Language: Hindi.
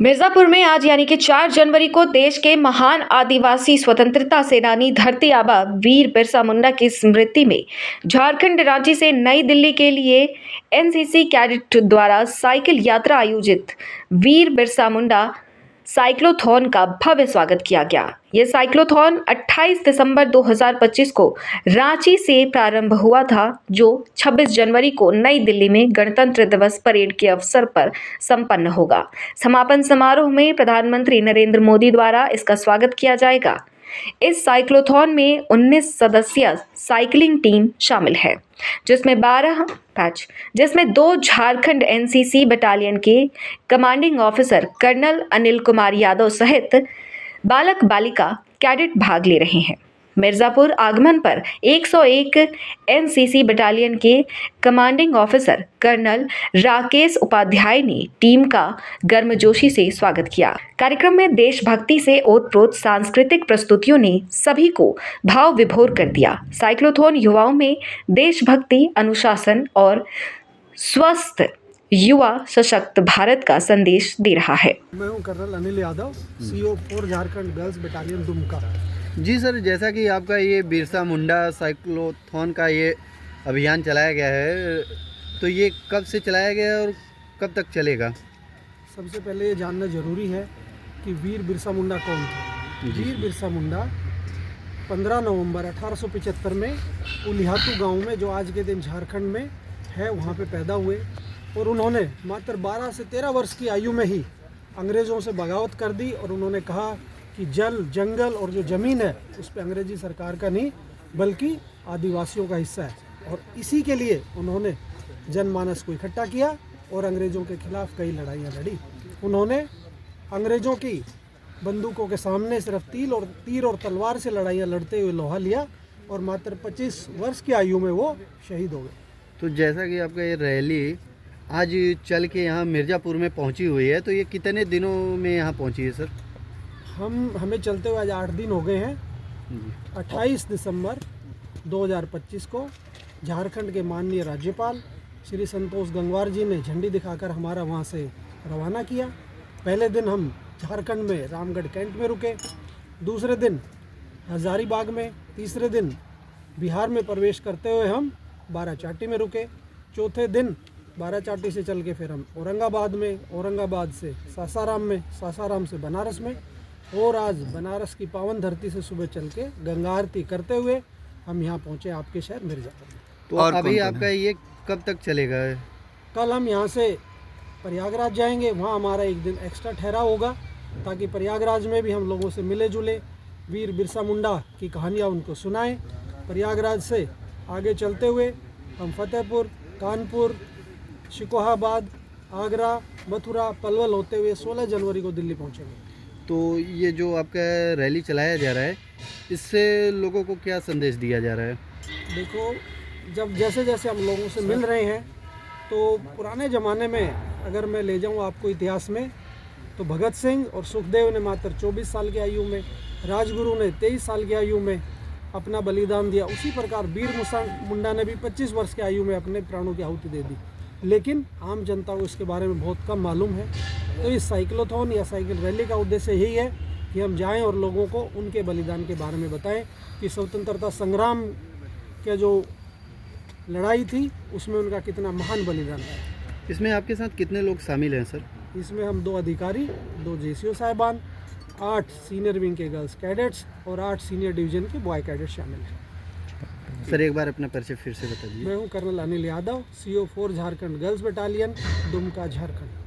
मिर्जापुर में आज यानी कि 4 जनवरी को देश के महान आदिवासी स्वतंत्रता सेनानी धरती आबा वीर बिरसा मुंडा की स्मृति में झारखंड रांची से नई दिल्ली के लिए एनसीसी कैडेट द्वारा साइकिल यात्रा आयोजित वीर बिरसा मुंडा साइक्लोथॉन का भव्य स्वागत किया गया। यह साइक्लोथॉन 28 दिसंबर 2025 को रांची से प्रारंभ हुआ था, जो 26 जनवरी को नई दिल्ली में गणतंत्र दिवस परेड के अवसर पर संपन्न होगा। समापन समारोह में प्रधानमंत्री नरेंद्र मोदी द्वारा इसका स्वागत किया जाएगा। इस साइक्लोथॉन में 19 सदस्यीय साइकिलिंग टीम शामिल है, जिसमें 2 झारखंड एनसीसी बटालियन के commanding officer colonel Anil Kumar Yadav सहित बालक बालिका कैडेट भाग ले रहे हैं। मिर्जापुर आगमन पर 101 एनसीसी बटालियन के commanding officer colonel Rakesh Upadhyay ने टीम का गर्मजोशी से स्वागत किया। कार्यक्रम में देशभक्ति से ओतप्रोत सांस्कृतिक प्रस्तुतियों ने सभी को भाव विभोर कर दिया। साइक्लोथॉन युवाओं में देशभक्ति, अनुशासन और स्वस्थ युवा सशक्त भारत का संदेश दे रहा है। मैं हूं colonel Anil Yadav, CO 4 Jharkhand girls battalion Dumka. जी सर, जैसा कि आपका ये बिरसा मुंडा साइक्लोथॉन का ये अभियान चलाया गया है, तो ये कब से चलाया गया है और कब तक चलेगा? सबसे पहले ये जानना ज़रूरी है कि वीर बिरसा मुंडा कौन थे। वीर बिरसा मुंडा 15 नवंबर 1875 में उलिहातू गांव में, जो आज के दिन झारखंड में है, वहाँ पे पैदा हुए और उन्होंने मात्र 12 से 13 वर्ष की आयु में ही अंग्रेज़ों से बगावत कर दी और उन्होंने कहा कि जल, जंगल और जो ज़मीन है उस पर अंग्रेज़ी सरकार का नहीं बल्कि आदिवासियों का हिस्सा है। और इसी के लिए उन्होंने जनमानस को इकट्ठा किया और अंग्रेज़ों के खिलाफ कई लड़ाइयाँ लड़ी। उन्होंने अंग्रेज़ों की बंदूकों के सामने सिर्फ तीर और तलवार से लड़ाइयाँ लड़ते हुए लोहा लिया और मात्र 25 वर्ष की आयु में वो शहीद हो गए। तो जैसा कि आपका ये रैली आज चल के यहाँ मिर्ज़ापुर में पहुँची हुई है, तो ये कितने दिनों में यहाँ पहुँची है सर? हमें चलते हुए आज 8 दिन हो गए हैं। 28 दिसंबर 2025 को झारखंड के माननीय राज्यपाल श्री संतोष गंगवार जी ने झंडी दिखाकर हमारा वहाँ से रवाना किया। पहले दिन हम झारखंड में रामगढ़ कैंट में रुके, दूसरे दिन हजारीबाग में, तीसरे दिन बिहार में प्रवेश करते हुए हम बाराचाटी में रुके, चौथे दिन बाराचाटी से चल के फिर हम औरंगाबाद में, औरंगाबाद से सासाराम में, सासाराम से बनारस में और आज बनारस की पावन धरती से सुबह चल के गंगा आरती करते हुए हम यहाँ पहुँचे आपके शहर मिर्जापुर। तो अभी आपका ये कब तक चलेगा? कल हम यहाँ से प्रयागराज जाएंगे, वहाँ हमारा एक दिन एक्स्ट्रा ठहराव होगा ताकि प्रयागराज में भी हम लोगों से मिले जुले, वीर बिरसा मुंडा की कहानियाँ उनको सुनाएं। प्रयागराज से आगे चलते हुए हम फतेहपुर, कानपुर, शिकोहाबाद, आगरा, मथुरा, पलवल होते हुए 16 जनवरी को दिल्ली पहुँचेंगे। तो ये जो आपका रैली चलाया जा रहा है, इससे लोगों को क्या संदेश दिया जा रहा है? देखो, जब जैसे जैसे हम लोगों से मिल रहे हैं, तो पुराने ज़माने में अगर मैं ले जाऊं आपको इतिहास में, तो भगत सिंह और सुखदेव ने मात्र 24 साल की आयु में, राजगुरु ने 23 साल की आयु में अपना बलिदान दिया। उसी प्रकार वीर मुंडा ने भी 25 वर्ष की आयु में अपने प्राणों की आहुति दे दी, लेकिन आम जनता को इसके बारे में बहुत कम मालूम है। तो इस साइक्लोथॉन या साइकिल रैली का उद्देश्य यही है कि हम जाएं और लोगों को उनके बलिदान के बारे में बताएं कि स्वतंत्रता संग्राम के जो लड़ाई थी उसमें उनका कितना महान बलिदान है। इसमें आपके साथ कितने लोग शामिल हैं सर? इसमें हम 2 अधिकारी, 2 JCO साहिबान, 8 सीनियर विंग के गर्ल्स कैडेट्स और 8 सीनियर डिवीज़न के बॉय कैडेट शामिल हैं। सर एक बार अपना परिचय फिर से बता दीजिए। मैं हूं colonel Anil Yadav, CO 4 Jharkhand girls battalion Dumka, Jharkhand.